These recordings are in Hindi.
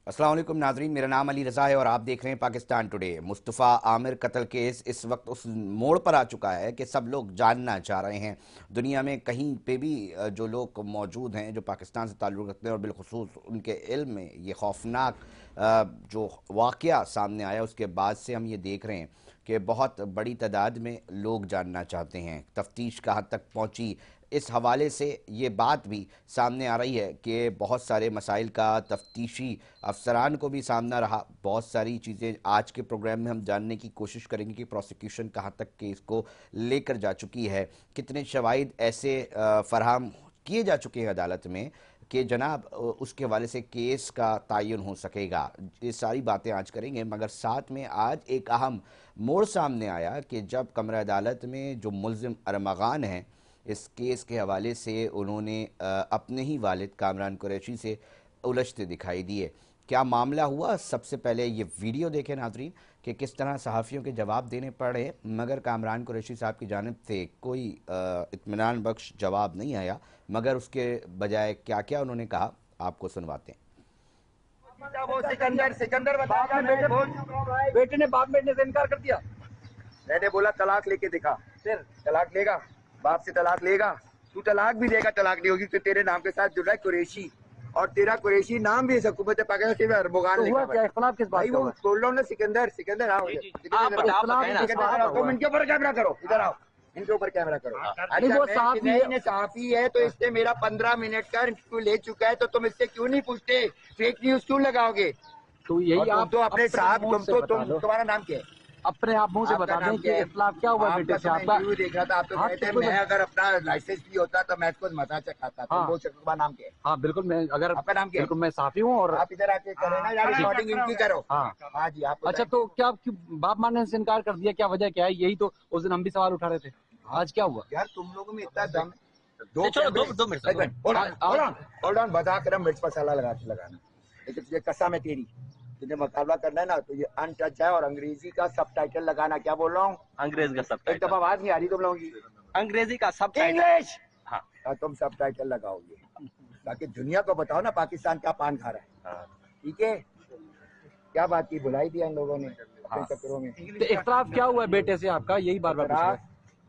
अस्सलाम वालेकुम नाजरीन, मेरा नाम अली रज़ा है और आप देख रहे हैं पाकिस्तान टुडे। मुस्तफ़ा आमिर कत्ल केस इस वक्त उस मोड़ पर आ चुका है कि सब लोग जानना चाह रहे हैं। दुनिया में कहीं पे भी जो लोग मौजूद हैं जो पाकिस्तान से ताल्लुक़ रखते हैं और बिलखुसूस उनके इल्म में ये खौफनाक जो वाक़या सामने आया उसके बाद से हम ये देख रहे हैं कि बहुत बड़ी तादाद में लोग जानना चाहते हैं। तफ्तीश कहाँ तक पहुँची, इस हवाले से ये बात भी सामने आ रही है कि बहुत सारे मसाइल का तफ्तीशी अफसरान को भी सामना रहा। बहुत सारी चीज़ें आज के प्रोग्राम में हम जानने की कोशिश करेंगे कि प्रोसिक्यूशन कहाँ तक केस को लेकर जा चुकी है, कितने शवाहिद ऐसे फराहम किए जा चुके हैं अदालत में कि जनाब उसके हवाले से केस का तयन हो सकेगा। ये सारी बातें आज करेंगे, मगर साथ में आज एक अहम मोड़ सामने आया कि जब कमरा अदालत में जो मुल्ज़िम अरमगान हैं इस केस के हवाले से उन्होंने अपने ही वालिद कामरान कुरैशी से उलझते दिखाई दिए। क्या मामला हुआ, सबसे पहले ये वीडियो देखें नाजरीन कि किस तरह सहाफ़ियों के जवाब देने पड़े, मगर कामरान कुरैशी साहब की जानिब से कोई इत्मीनान बख्श जवाब नहीं आया, मगर उसके बजाय क्या क्या उन्होंने कहा आपको सुनवाते हैं। वो सिकंदर सिकंदर बेटे ने बाप बेटे से इनकार कर दिया। मैंने बोला तलाक लेके दिखा, फिर तलाक लेगा, बाप से तलाक लेगा, तू तलाक भी देगा, तलाक नहीं होगी तो तेरे नाम के साथ जुड़ रहा है कुरैशी, और तेरा कुरैशी नाम भी हुकूमत पाकिस्तान में अरबोगान लिखा हुआ है। इख्तिलाफ किस बात का? वो बोल रहा हूँ ना सिकंदर सिकंदर आओ, इनके ऊपर कैमरा करो, इधर आओ, इनके ऊपर कैमरा करो। अरे वो सहाफी है तो इसने मेरा 15 मिनट का इंटरव्यू ले चुका है, तो तुम इससे क्यों नहीं पूछते? फेक न्यूज क्यों लगाओगे? तो यही आप तो अपने साथ तुम्हारा नाम क्या है? अपने आप मुंह से बता दें कि इख्तिलाफ क्या हुआ बेटे से आपका। इंटरव्यू देख रहा था, आप तो कहते हैं मैं अगर अपना लाइसेंस भी होता तो मैं इसको मजा चखाता। तुम बोल सकते हो नाम क्या है? हाँ बिल्कुल, मैं अगर आपका नाम क्या है? बिल्कुल मैं साफी हूँ। और आप इधर आके करें ना यार, रिकॉर्डिंग इनकी करो। हाँ जी आप। अच्छा तो क्या बाप मानने से इनकार कर दिया, क्या वजह क्या है? यही तो उस दिन हम भी सवाल उठा रहे थे। आज क्या हुआ यार? तुम लोगों में इतना दम, दो मिनट होल्ड ऑन, बता कर मिर्च मसाला लगाना, लेकिन तुझे कसम है तेरी, तुझे मुकाबला करना है ना तो ये अनटच है, और अंग्रेजी का सबटाइटल लगाना। क्या बोल रहा हूँ? अंग्रेजी का सबटाइटल। एक दफा आवाज नहीं आ रही तुम लोगों की? अंग्रेजी का सबटाइटल, इंग्लिश। हाँ तुम सबटाइटल लगाओगे ताकि दुनिया को बताओ ना पाकिस्तान क्या पान खा रहा है। ठीक है, क्या बात की, बुलाई दिया इन लोगों ने चक्करों में। तो इख्तिलाफ क्या हुआ है बेटे से आपका, यही बार बार?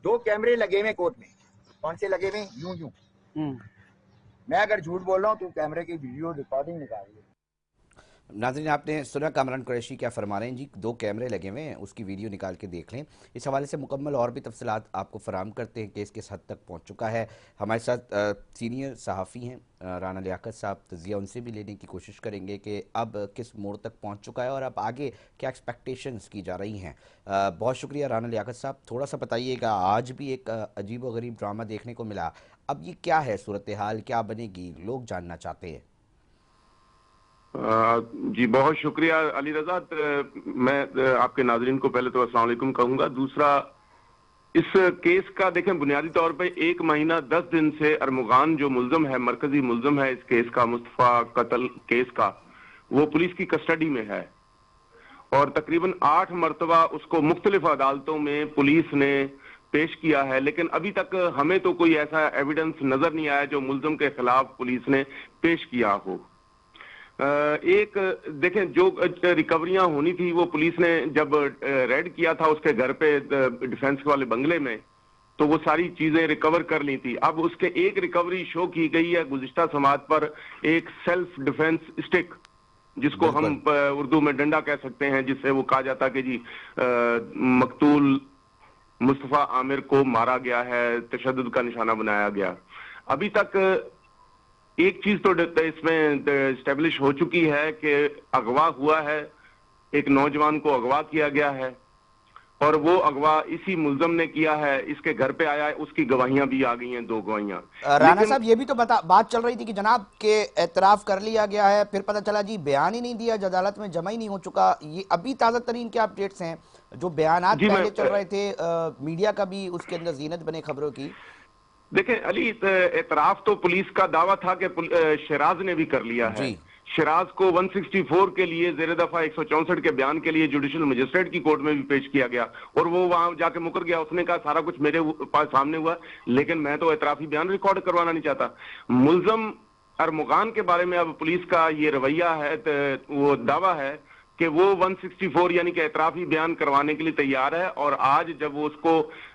2 कैमरे लगे हुए कोर्ट में। कौन से लगे हुए? यूं मैं अगर झूठ बोल रहा हूँ तो कैमरे की वीडियो रिकॉर्डिंग निकाल रही है। नाज़रीन आपने सुना कामरान कुरैशी क्या फरमा रहे हैं जी, 2 कैमरे लगे हुए हैं, उसकी वीडियो निकाल के देख लें। इस हवाले से मुकम्मल और भी तफसीलात आपको फराहम करते हैं, केस किस हद तक पहुंच चुका है। हमारे साथ सीनियर सहाफ़ी हैं राना लियाकत साहब, तज़िया उनसे भी लेने की कोशिश करेंगे कि अब किस मोड़ तक पहुंच चुका है और अब आगे क्या एक्सपेक्टेशंस की जा रही हैं। बहुत शुक्रिया राना लियाकत साहब। थोड़ा सा बताइएगा, आज भी एक अजीब व गरीब ड्रामा देखने को मिला, अब ये क्या है सूरत हाल, क्या बनेगी, लोग जानना चाहते हैं। जी बहुत शुक्रिया अली रजा। मैं आपके नाजरीन को पहले तो अस्सलाम वालेकुम कहूंगा। दूसरा, इस केस का देखें बुनियादी तौर पे 1 महीना 10 दिन से अरमुगान जो मुल्ज़िम है, मरकजी मुल्ज़िम है इस केस का, मुस्तफ़ा कत्ल केस का, वो पुलिस की कस्टडी में है और तकरीबन 8 मरतबा उसको मुख्तलिफ अदालतों में पुलिस ने पेश किया है, लेकिन अभी तक हमें तो कोई ऐसा एविडेंस नजर नहीं आया जो मुल्ज़िम के खिलाफ पुलिस ने पेश किया हो। एक देखें, जो रिकवरियां होनी थी वो पुलिस ने जब रेड किया था उसके घर पे डिफेंस वाले बंगले में, तो वो सारी चीजें रिकवर कर ली थी। अब उसके एक रिकवरी शो की गई है गुज़िश्ता समात पर, एक सेल्फ डिफेंस स्टिक जिसको हम उर्दू में डंडा कह सकते हैं, जिससे वो कहा जाता कि जी मकतूल मुस्तफ़ा आमिर को मारा गया है, तशद्दुद का निशाना बनाया गया। अभी तक एक चीज तो इसमें एस्टेब्लिश हो चुकी है कि अगवा हुआ है, एक नौजवान को अगवा किया गया है और वो अगवा इसी मुल्ज़िम ने किया है, इसके घर पे आया है, उसकी गवाहियां भी आ गई हैं, 2 गवाहियां। राना साहब ये भी तो बात चल रही थी कि जनाब के एतराफ कर लिया गया है, फिर पता चला जी बयान ही नहीं दिया, अदालत में जमा ही नहीं हो चुका। ये अभी ताज़ा तरीन क्या अपडेट्स हैं? जो बयान पहले चल रहे थे मीडिया का भी उसके अंदर जीनत बने खबरों की। देखें अली, एतराफ तो पुलिस का दावा था कि शराज ने भी कर लिया है। शराज को 164 के लिए जेर दफा 164 के बयान के लिए जुडिशल मजिस्ट्रेट की कोर्ट में भी पेश किया गया और वो वहां जाके मुकर गया। उसने कहा सारा कुछ मेरे पास सामने हुआ, लेकिन मैं तो एतराफी बयान रिकॉर्ड करवाना नहीं चाहता। मुल्ज़िम अरमुगान के बारे में अब पुलिस का ये रवैया है, वो दावा है कि वो 164 यानी कि एतराफी बयान करवाने के लिए तैयार है। और आज जब वो उसको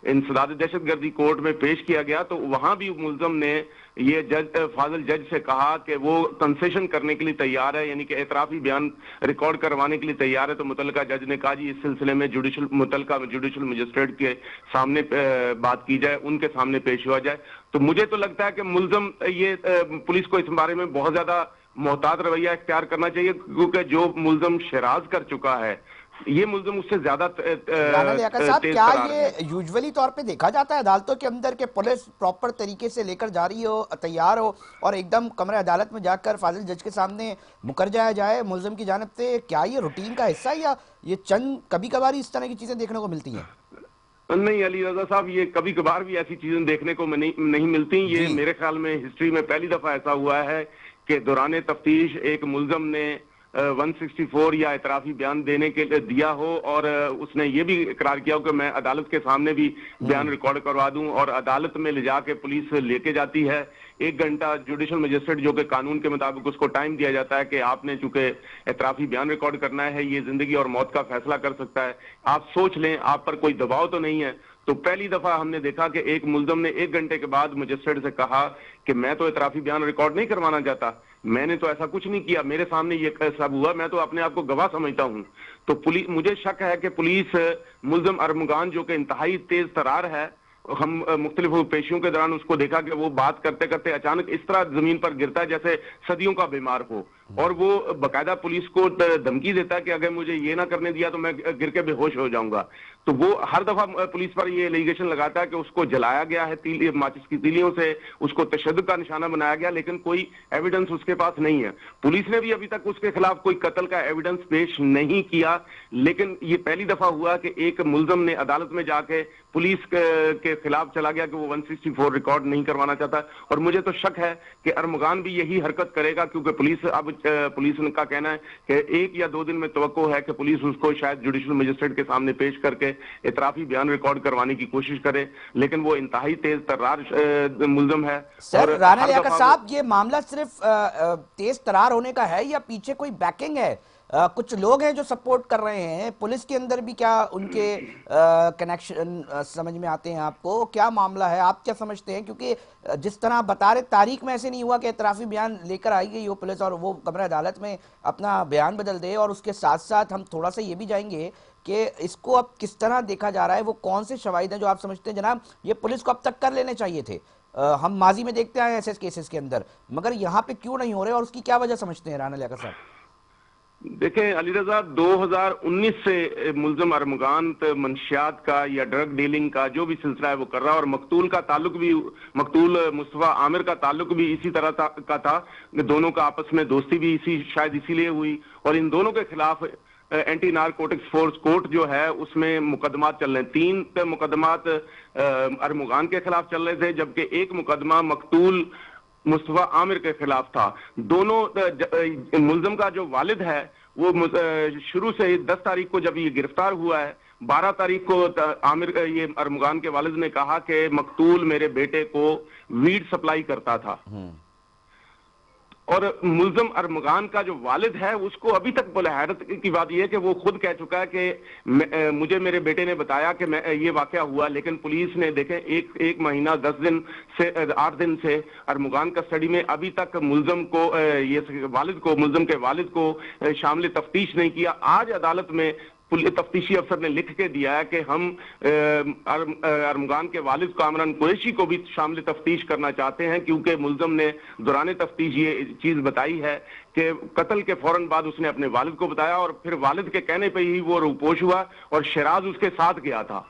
इंसदाद दहशतगर्दी कोर्ट में पेश किया गया तो वहां भी मुल्जम ने ये फाजिल जज से कहा कि वो कंसेशन करने के लिए तैयार है, यानी कि एतराफी बयान रिकॉर्ड करवाने के लिए तैयार है। तो मुतल्लिका जज ने कहा जी इस सिलसिले में मुतल्लिका जुडिशल मजिस्ट्रेट के सामने बात की जाए, उनके सामने पेश हुआ जाए। तो मुझे तो लगता है कि मुल्जम ये पुलिस को इस बारे में बहुत ज्यादा मोहतात रवैया इख्तियार करना चाहिए, क्योंकि जो मुल्जम शराज कर चुका है ये मुल्जम उससे ज्यादा राना लियाकत साहब, क्या ये यूजुअली तौर पे देखा जाता है अदालतों के अंदर के पुलिस प्रॉपर तरीके से लेकर जा रही हो, तैयार हो और एकदम कमरे अदालत में जाकर फाजिल जज के सामने मुकर जाया जाए मुल्जम की जानिब से? क्या ये रूटीन का हिस्सा है या ये चंद कभी कभार इस तरह की चीजें देखने को मिलती हैं? नहीं अली रजा साहब, ये कभी कभार भी ऐसी चीजें देखने को नहीं मिलती। ये मेरे ख्याल में हिस्ट्री में पहली दफा ऐसा हुआ है कि दौरान तफ्तीश एक मुल्जम ने 164 या एतराफी बयान देने के लिए दिया हो और उसने ये भी इकरार किया हो कि मैं अदालत के सामने भी बयान रिकॉर्ड करवा दूं, और अदालत में ले जाके पुलिस लेके जाती है। 1 घंटा जुडिशल मजिस्ट्रेट जो कि कानून के मुताबिक उसको टाइम दिया जाता है कि आपने चूंकि एतराफी बयान रिकॉर्ड करना है, ये जिंदगी और मौत का फैसला कर सकता है, आप सोच लें, आप पर कोई दबाव तो नहीं है। तो पहली दफा हमने देखा कि एक मुल्जम ने 1 घंटे के बाद मजिस्ट्रेट से कहा कि मैं तो एतराफी बयान रिकॉर्ड नहीं करवाना चाहता, मैंने तो ऐसा कुछ नहीं किया, मेरे सामने ये सब हुआ, मैं तो अपने आप को गवाह समझता हूं। तो पुलिस, मुझे शक है कि पुलिस मुल्जम अरमुगान जो कि इंतहाई तेज तरार है, हम मुख्तलिफ पेशियों के दौरान उसको देखा कि वो बात करते करते अचानक इस तरह जमीन पर गिरता है जैसे सदियों का बीमार हो, और वो बकायदा पुलिस को धमकी देता है कि अगर मुझे ये ना करने दिया तो मैं गिर के बेहोश हो जाऊंगा। तो वो हर दफा पुलिस पर ये एलिगेशन लगाता है कि उसको जलाया गया है माचिस की तीलियों से, उसको तशद्दुद का निशाना बनाया गया, लेकिन कोई एविडेंस उसके पास नहीं है। पुलिस ने भी अभी तक उसके खिलाफ कोई कत्ल का एविडेंस पेश नहीं किया, लेकिन ये पहली दफा हुआ कि एक मुल्जम ने अदालत में जाके पुलिस के खिलाफ चला गया कि वो 164 रिकॉर्ड नहीं करवाना चाहता। और मुझे तो शक है कि अरमुगान भी यही हरकत करेगा, क्योंकि पुलिस का कहना है कि 1 या 2 दिन में तवक्को है कि पुलिस उसको शायद जुडिशल मजिस्ट्रेट के सामने पेश करके इतराफी बयान रिकॉर्ड करवाने की कोशिश करे, लेकिन वो इंतहाई तेज तर्रार मुल्जम है। सर राना लियाकत साहब, ये मामला सिर्फ तेज तरार होने का है या पीछे कोई बैकिंग है? कुछ लोग हैं जो सपोर्ट कर रहे हैं, पुलिस के अंदर भी क्या उनके कनेक्शन समझ में आते हैं आपको? क्या मामला है, आप क्या समझते हैं? क्योंकि जिस तरह आप बता रहे, तारीख में ऐसे नहीं हुआ कि एतराफी बयान लेकर आई गई वो पुलिस और वो कमरा अदालत में अपना बयान बदल दे। और उसके साथ साथ हम थोड़ा सा ये भी जाएंगे कि इसको अब किस तरह देखा जा रहा है, वो कौन से शवाहिद हैं जो आप समझते हैं जनाब ये पुलिस को अब तक कर लेने चाहिए थे? हम माजी में देखते आए हैं ऐसे केसेस के अंदर, मगर यहाँ पे क्यों नहीं हो रहे और उसकी क्या वजह समझते हैं राना लियाकत साहब? देखें अली रजा, 2019 से मुल्जम अरमुगान मंशियात का या ड्रग डीलिंग का जो भी सिलसिला है वो कर रहा है, और मकतूल का ताल्लुक भी, मकतूल मुस्तफा आमिर का ताल्लुक भी इसी तरह का था। दोनों का आपस में दोस्ती भी शायद इसीलिए हुई, और इन दोनों के खिलाफ एंटी नारकोटिक्स फोर्स कोर्ट जो है उसमें मुकदमात चल रहे हैं। 3 मुकदमात अरमुगान के खिलाफ चल रहे थे, जबकि 1 मुकदमा मकतूल मुस्तफा आमिर के खिलाफ था। दोनों मुल्जम का जो वालिद है वो शुरू से ही 10 तारीख को जब ये गिरफ्तार हुआ है, 12 तारीख को आमिर ये अरमुगान के वालिद ने कहा कि मकतूल मेरे बेटे को वीड सप्लाई करता था। और मुल्जम अरमुगान का जो वालिद है उसको अभी तक बोले, हैरत की बात यह है कि वो खुद कह चुका है कि मुझे मेरे बेटे ने बताया कि ये वाकया हुआ, लेकिन पुलिस ने देखे 1 महीना 10 दिन से 8 दिन से अरमुगान कस्टडी में, अभी तक मुल्जम को मुल्जम के वालिद को शामिल तफ्तीश नहीं किया। आज अदालत में तफ्तीशी अफसर ने लिख के दिया है कि हम अरमुगान के वालिद कामरान कुरैशी को भी शामिल तफ्तीश करना चाहते हैं, क्योंकि मुल्जम ने दौरान तफ्तीश ये चीज बताई है कि कत्ल के फौरन बाद उसने अपने वालिद को बताया, और फिर वालिद के कहने पे ही वो रूपोश हुआ और शराज उसके साथ गया था।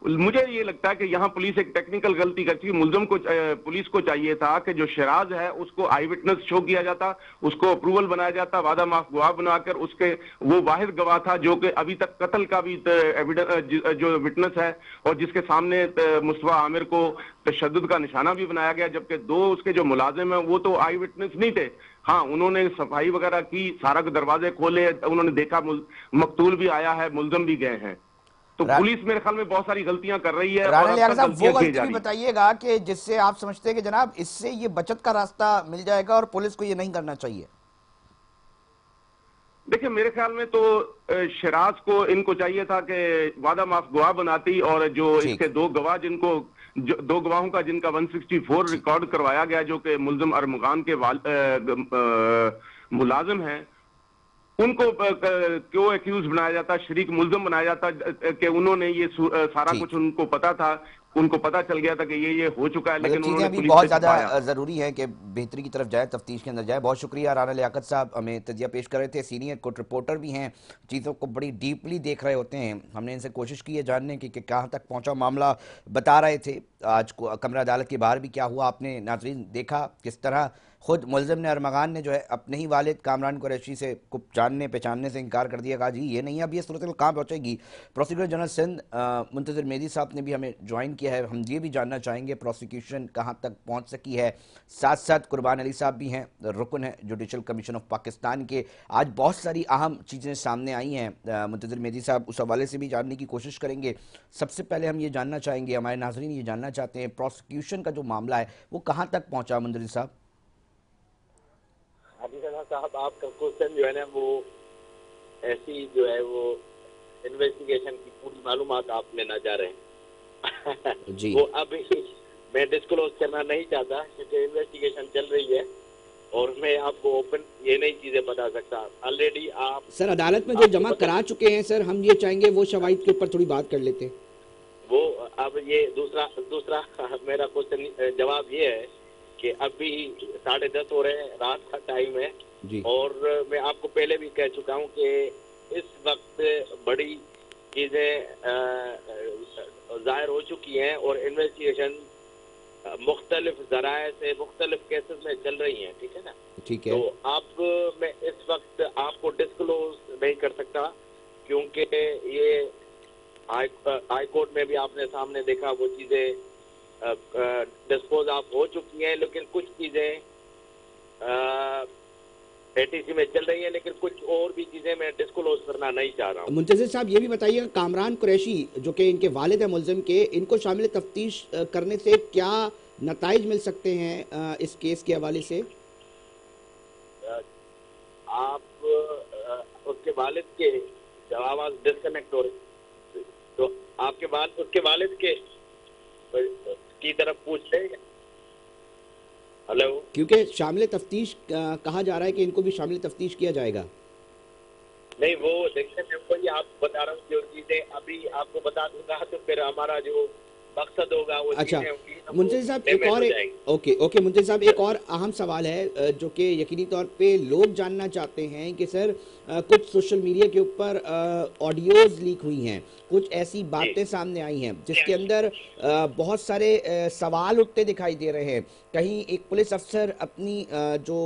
मुझे ये लगता है कि यहाँ पुलिस एक टेक्निकल गलती करती है। मुल्जम को, पुलिस को चाहिए था कि जो शराज है उसको आई विटनेस शो किया जाता, उसको अप्रूवल बनाया जाता, वादा माफ गवाह बनाकर उसके, वो वाहिद गवाह था जो कि अभी तक कत्ल का भी एविडेंस जो विटनेस है, और जिसके सामने मुस्तफा आमिर को तशद्दुद का निशाना भी बनाया गया, जबकि 2 उसके जो मुलाजिम है वो तो आई विटनेस नहीं थे। हाँ, उन्होंने सफाई वगैरह की, सारा दरवाजे खोले, उन्होंने देखा मकतूल भी आया है, मुल्जम भी गए हैं। तो रा, पुलिस मेरे ख्याल में बहुत सारी गलतियां कर रही है और राना अब लियाकत तक साहब, वो गलतियां की गलती जा भी रही है। बताइएगा कि जिससे आप समझते हैं कि जनाब इससे ये बचत का रास्ता मिल जाएगा और पुलिस को ये नहीं करना चाहिए। देखिए मेरे ख्याल में तो शराज को इनको चाहिए था कि वादा माफ गवाह बनाती, और जो ठीक। इसके दो गवाह दो गवाहों का जिनका 164 ठीक। रिकॉर्ड करवाया गया, जो कि मुल्जिम अरमुगान के मुलाजिम हैं, उनको क्यों एक्यूज बनाया जाता, शरीक मुल्जिम बनाया जाता, कि उन्होंने ये सारा ठीक। कुछ उनको पता था, उनको पता चल गया था कि ये हो चुका है, मतलब लेकिन चीज़ें उन्होंने अभी पुलिस बहुत से छुपाया। ज़्यादा ज़रूरी है कि बेहतरी की तरफ जाए, तफ्तीश के अंदर जाए। बहुत शुक्रिया राना लियाकत साहब, हमें तजिया पेश कर रहे थे। सीनियर कोर्ट रिपोर्टर भी हैं, चीज़ों को बड़ी डीपली देख रहे होते हैं। हमने इनसे कोशिश की है जानने की कि कहाँ तक पहुँचा मामला, बता रहे थे। आज को कमरा अदालत के बाहर भी क्या हुआ आपने नाजरीन देखा, किस तरह खुद मुलजिम ने, अरमगान ने जो है अपने ही वालिद कामरान कुरैशी से कुछ जानने पहचानने से इनकार कर दिया। कहा जी ये नहीं, अब ये सूरत कहाँ पहुँचेगी। प्रोसिक्यूटर जनरल सिंध मुंतज़िर मेहदी साहब ने भी हमें ज्वाइन किया है। हम ये भी जानना चाहेंगे प्रोसिक्यूशन कहाँ तक पहुँच सकी है। साथ साथ कुर्बान अली साहब भी हैं, रुकन है जुडिशल कमीशन ऑफ पाकिस्तान के। आज बहुत सारी अहम चीज़ें सामने आई हैं। मुंतज़िर मेहदी साहब उस हवाले से भी जानने की कोशिश करेंगे। सबसे पहले हम ये जानना चाहेंगे, हमारे नाजरीन ये जानना चाहते हैं, प्रोसिक्यूशन का जो मामला है वो कहाँ तक पहुँचा मुंतज़िर साहब। अभी साहब आपका क्वेश्चन जो है ना, वो ऐसी जो है वो इन्वेस्टिगेशन की पूरी मालूमात आप लेना चाह रहे हैं। जी। वो अभी मैं डिस्क्लोज करना नहीं चाहता क्योंकि इन्वेस्टिगेशन चल रही है और मैं आपको ओपन ये नई चीजें बता सकता। ऑलरेडी आप सर अदालत में जो जमा करा चुके हैं सर, हम ये चाहेंगे वो शवाहिद के ऊपर थोड़ी बात कर लेते हैं। वो अब ये दूसरा मेरा क्वेश्चन जवाब ये है कि अभी 10:30 हो रहे हैं, रात का टाइम है जी। और मैं आपको पहले भी कह चुका हूं कि इस वक्त बड़ी चीजें जाहिर हो चुकी हैं और इन्वेस्टिगेशन मुख्तलिफ जराए से मुख्तलिफ केसेस में चल रही हैं, ठीक है ना। ठीक है। तो अब मैं इस वक्त आपको डिस्क्लोज नहीं कर सकता क्योंकि ये हाई कोर्ट में भी आपने सामने देखा वो चीजें डिस्पोज आप हो चुकी हैं, लेकिन कुछ चीजें एटीसी में चल रही हैं, लेकिन कुछ और भी चीजें मैं डिस्क्लोज करना नहीं चाह रहा हूँ। मुंतज़िर साहब ये भी बताइएगा, कामरान कुरैशी जो कि इनके वालिद हैं मुल्जिम के, इनको शामिल तफ्तीश करने से क्या नताइज मिल सकते हैं इस केस के हवाले से। आप उसके वालिद के जब आवाज डिस्कनेक्ट हो रही तो आपके बाद उसके वालिद के की तरफ पूछते हैं। हेलो, क्योंकि शामिल तफ्तीश कहा जा रहा है कि इनको भी शामिल तफ्तीश किया जाएगा। नहीं वो देखिए मैं वही आपको बता रहा हूँ, जो चीजें अभी आपको बता दूंगा तो फिर हमारा जो मकसद होगा वो अच्छा चीजें मुंतज़िर साहब एक और ओके मुंतज़िर साहब एक और अहम सवाल है जो कि यकीनी तौर पे लोग जानना चाहते हैं कि सर कुछ सोशल मीडिया के ऊपर ऑडियोज लीक हुई हैं, कुछ ऐसी बातें सामने आई हैं जिसके अंदर बहुत सारे सवाल उठते दिखाई दे रहे हैं। कहीं एक पुलिस अफसर अपनी जो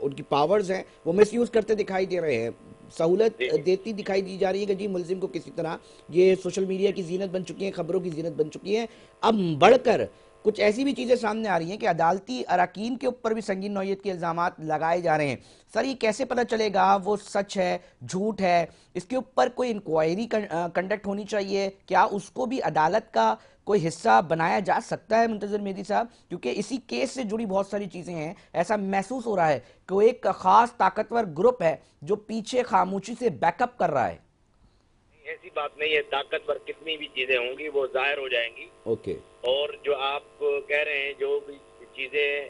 उनकी पावर्स हैं वो मिसयूज करते दिखाई दे रहे हैं, सहूलत देती दिखाई दी जा रही है कि जी मुल्जिम को किसी तरह। ये सोशल मीडिया की जीनत बन चुकी है, खबरों की जीनत बन चुकी है। अब बढ़कर कुछ ऐसी भी चीज़ें सामने आ रही हैं कि अदालती अरकान के ऊपर भी संगीन नौयत के इल्ज़ामात लगाए जा रहे हैं। सर ये कैसे पता चलेगा वो सच है झूठ है, इसके ऊपर कोई इंक्वायरी कंडक्ट होनी चाहिए क्या, उसको भी अदालत का कोई हिस्सा बनाया जा सकता है मुंतज़िर मेहदी साहब, क्योंकि इसी केस से जुड़ी बहुत सारी चीज़ें हैं। ऐसा महसूस हो रहा है कि वो एक ख़ास ताकतवर ग्रुप है जो पीछे खामोशी से बैकअप कर रहा है। ऐसी बात नहीं है, ताकतवर कितनी भी चीजें होंगी वो जाहिर हो जाएंगी। ओके। और जो आप कह रहे हैं जो भी चीजें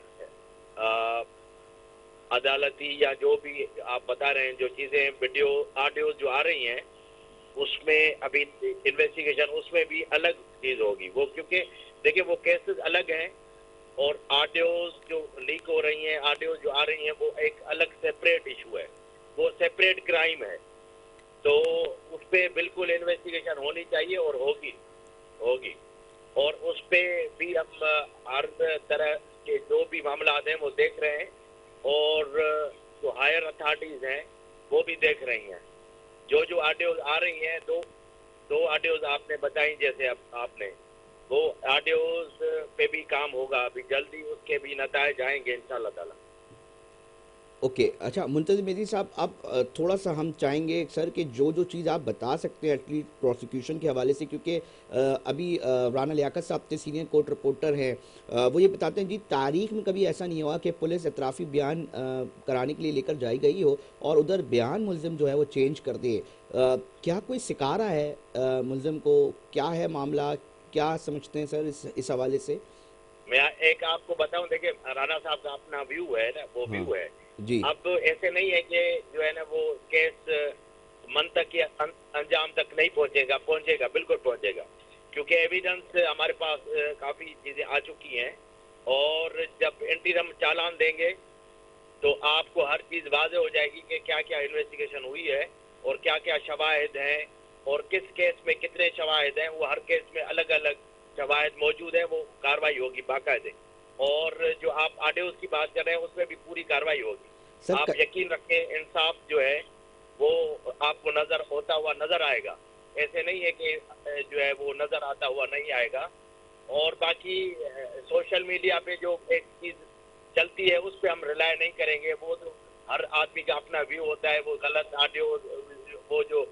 अदालती या जो भी आप बता रहे हैं, जो चीजें वीडियो ऑडियो जो आ रही हैं उसमें अभी इन्वेस्टिगेशन उसमें भी अलग चीज होगी वो, क्योंकि देखिए वो केसेस अलग हैं और ऑडियोज जो लीक हो रही हैं, ऑडियोज जो आ रही हैं वो एक अलग सेपरेट इशू है, वो सेपरेट क्राइम है। तो उस पर बिल्कुल इन्वेस्टिगेशन होनी चाहिए और होगी और उस पर भी हम हर तरह के जो भी मामला हैं वो देख रहे हैं और जो हायर अथॉरिटीज हैं वो भी देख रही हैं। जो ऑडियोज आ रही हैं, दो ऑडियोज आपने बताई जैसे आपने, वो ऑडियोज पे भी काम होगा अभी जल्दी, उसके भी नतायज आएंगे इंशाल्लाह ताला। ओके, अच्छा मुंतज़िर मेहदी साहब, अब थोड़ा सा हम चाहेंगे सर कि जो चीज़ आप बता सकते हैं एटलीस्ट प्रोसिक्यूशन के हवाले से, क्योंकि अभी राना लियाकत साहब थे, सीनियर कोर्ट रिपोर्टर हैं, वो ये बताते हैं जी तारीख में कभी ऐसा नहीं हुआ कि पुलिस एतराफ़ी बयान कराने के लिए लेकर जाई गई हो और उधर बयान मुलजिम जो है वो चेंज कर दे। क्या कोई शिकारा है मुलजिम को, क्या है मामला, क्या समझते हैं सर इस हवाले से? मैं एक आपको बताऊं, देखिए राणा साहब का अपना व्यू है ना, वो व्यू है जी। अब ऐसे नहीं है कि जो है ना वो केस मन तक या अंजाम तक नहीं पहुंचेगा, पहुंचेगा, बिल्कुल पहुंचेगा, क्योंकि एविडेंस हमारे पास काफी चीजें आ चुकी हैं और जब इंटीरियम चालान देंगे तो आपको हर चीज वाज़ेह हो जाएगी कि क्या क्या इन्वेस्टिगेशन हुई है और क्या क्या शवाहिद हैं और किस केस में कितने शवाहिद हैं। वो हर केस में अलग अलग शवाहिद मौजूद है, वो कार्रवाई होगी बाकायदे। और जो आप ऑडियोज की बात कर रहे हैं उसमें भी पूरी कार्रवाई होगी। आप यकीन रखें, इंसाफ जो है वो आपको नजर होता हुआ नजर आएगा, ऐसे नहीं है कि जो है वो नजर आता हुआ नहीं आएगा। और बाकी सोशल मीडिया पे जो एक चीज चलती है उस पर हम रिलाय नहीं करेंगे, वो तो हर आदमी का अपना व्यू होता है। वो गलत ऑडियो, वो जो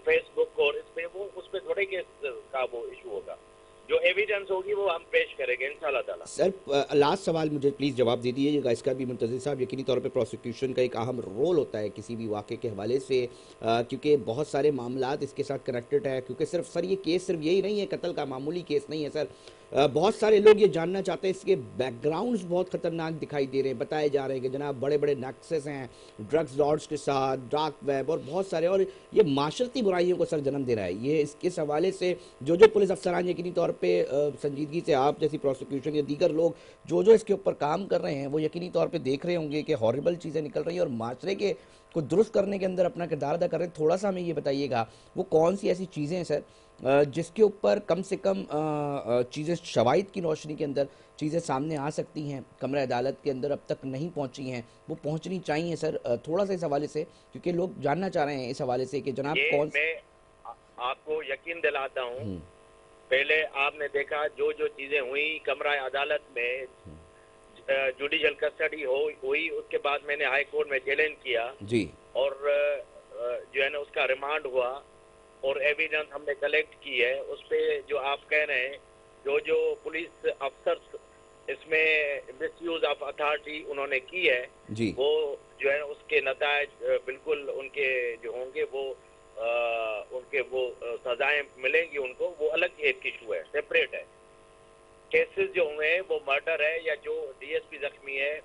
फेसबुक और इस पे वो उस पर थोड़े केस का वो इशू होगा, जो एविडेंस होगी वो हम पेश करेंगे इंशाल्लाह ताला। सर लास्ट सवाल मुझे प्लीज़ जवाब दे दीजिएगा इसका भी मुंतज़िर साहब। यकीनी तौर पे प्रोसिक्यूशन का एक अहम रोल होता है किसी भी वाक़े के हवाले से, क्योंकि बहुत सारे मामलात इसके साथ कनेक्टेड है, क्योंकि सिर्फ सर ये केस सिर्फ यही नहीं है, कत्ल का मामूली केस नहीं है सर। बहुत सारे लोग ये जानना चाहते हैं, इसके बैकग्राउंड्स बहुत ख़तरनाक दिखाई दे रहे हैं, बताए जा रहे हैं कि जनाब बड़े बड़े नेक्सस हैं ड्रग्स लॉर्ड्स के साथ, डार्क वेब और बहुत सारे, और ये माशरती बुराइयों को सर जन्म दे रहा है। ये इस हवाले से जो पुलिस अफसरान यकीनी तौर पे संजीदगी से आप जैसी प्रोसिक्यूशन या दीगर लोग जो इसके ऊपर काम कर रहे हैं वो यकीनी तौर पे देख रहे होंगे कि हॉरिबल चीज़ें निकल रही हैं और माशरे के को दुरुस्त करने के अंदर अपना किरदार अदा कर रहे हैं। थोड़ा सा हमें ये बताइएगा वो कौन सी ऐसी चीज़ें हैं सर जिसके ऊपर कम से कम चीज़ें शवाहिद की रोशनी के अंदर चीज़ें सामने आ सकती हैं, कमरा अदालत के अंदर अब तक नहीं पहुंची हैं, वो पहुंचनी चाहिए सर, थोड़ा सा इस हवाले से, क्योंकि लोग जानना चाह रहे हैं इस हवाले से कि जनाब कौन। मैं आपको यकीन दिलाता हूँ, पहले आपने देखा जो चीजें हुई कमरा अदालत में, जुडिशल कस्टडी हुई, उसके बाद मैंने हाई कोर्ट में चैलेंज किया जी, और जो है ना उसका रिमांड हुआ और एविडेंस हमने कलेक्ट की है। उस पे जो आप कह रहे हैं, जो पुलिस अफसर इसमें मिसयूज ऑफ अथॉरिटी उन्होंने की है जी, वो जो है उसके नतायज बिल्कुल उनके जो होंगे वो उनके वो सजाएं मिलेंगी उनको, वो अलग एक इशू है, सेपरेट है। केसेस जो हुए हैं वो मर्डर है या जो डीएसपी जख्मी है,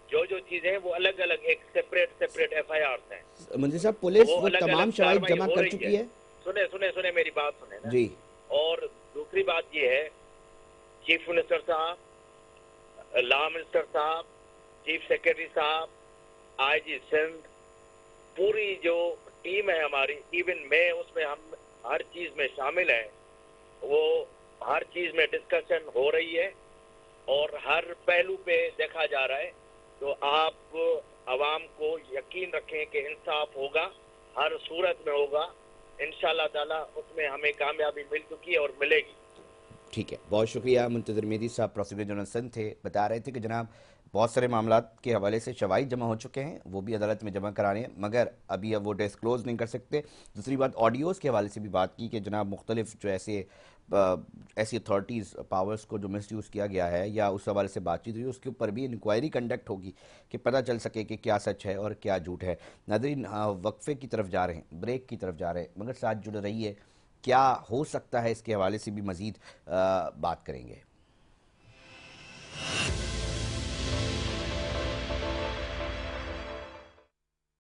जो चीजें हैं वो अलग अलग एक सेपरेट एफआईआर हैं। मंत्री साहब पुलिस वो तमाम शवाहिद जमा कर चुकी है। सुने मेरी बात सुने ना जी। और दूसरी बात ये है, चीफ मिनिस्टर साहब, लॉ मिनिस्टर साहब, चीफ सेक्रेटरी साहब, आईजी सिंध, पूरी जो टीम है हमारी, इवन मैं उसमें, हम हर चीज में शामिल हैं। वो हर चीज में डिस्कशन हो रही है और हर पहलू पे देखा जा रहा है। तो आप आवाम को यकीन रखें कि इंसाफ होगा, हर सूरत में होगा इंशाल्लाह ताला, उसमें हमें कामयाबी मिल चुकी है और मिलेगी। ठीक है, बहुत शुक्रिया। मुंतज़िर मेहदी साहब प्रोसिक्यूटर जनरल सिंध थे, बता रहे थे कि जनाब बहुत सारे मामलात के हवाले से शवाहिद जमा हो चुके हैं, वो भी अदालत में जमा कराने हैं, मगर अभी अब वो डिस्क्लोज नहीं कर सकते। दूसरी बात ऑडियोज़ के हवाले से भी बात की कि जनाब मुख्तलिफ जो ऐसी अथॉरिटीज़ पावर्स को जो मिसयूज़ किया गया है या उस हवाले से बातचीत हुई, उसके ऊपर भी इंक्वायरी कंडक्ट होगी कि पता चल सके कि क्या सच है और क्या झूठ है। नाज़रीन वक्फे की तरफ जा रहे हैं, ब्रेक की तरफ जा रहे हैं, मगर साथ जुड़े रहिए, क्या हो सकता है इसके हवाले से भी मज़ीद बात करेंगे।